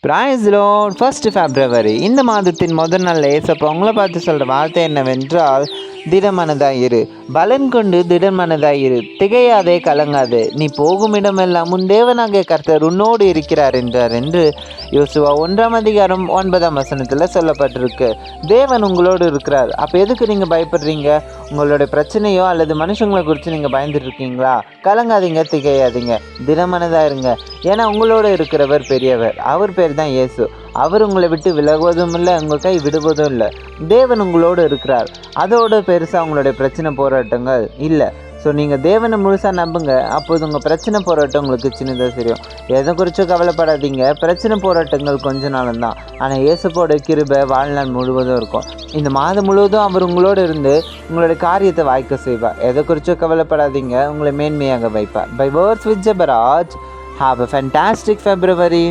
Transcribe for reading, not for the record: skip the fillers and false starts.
Price Lord. First February இந்த மாதத்தின் முதல் நாள் ஏசப்பா உங்களை பார்த்து சொல்கிற வார்த்தை என்னவென்றால், திடமனதாய் இரு, பலன் கொண்டு திடமனதாய் இரு, திகையாதே, கலங்காதே, நீ போகும் இடமெல்லாம் உன் தேவனாகிய கர்த்தர் உன்னோடு இருக்கிறார் என்றார் என்று யோசுவா 1:9 சொல்லப்பட்டிருக்கு. தேவன் உங்களோடு இருக்கிறார். அப்போ எதுக்கு நீங்கள் பயப்படுறீங்க? உங்களுடைய பிரச்சனையோ அல்லது மனுஷங்களை குறித்து நீங்கள் பயந்துட்டு இருக்கீங்களா? கலங்காதீங்க, திகையாதீங்க, திடமனதாக இருங்க. ஏன்னா உங்களோடு இருக்கிறவர் பெரியவர். அவர் பேர் தான் இயேசு. அவர் உங்களை விட்டு விலகுவதும் இல்லை, உங்கள் கை விடுவதும் இல்லை. தேவன் உங்களோடு இருக்கிறார். அதோடு பெருசாக உங்களுடைய பிரச்சனை போராட்டங்கள் இல்லை. ஸோ நீங்கள் தேவனை முழுசாக நம்புங்க. அப்போது உங்கள் பிரச்சனை போராட்டம் உங்களுக்கு சின்னதாக தெரியும். எதை குறித்தும் கவலைப்படாதீங்க. பிரச்சனை போராட்டங்கள் கொஞ்ச நாளும் தான். ஆனால் இயேசுவோட கிருபை வாழ்நாள் முழுவதும் இருக்கும். இந்த மாதம் முழுவதும் அவர் உங்களோடு இருந்து உங்களுடைய காரியத்தை வாய்க்க செய்வார். எதை குறித்தும் கவலைப்படாதீங்க. உங்களை மேன்மையாக வைப்பார். By words with Jebaraj. Have a fantastic February.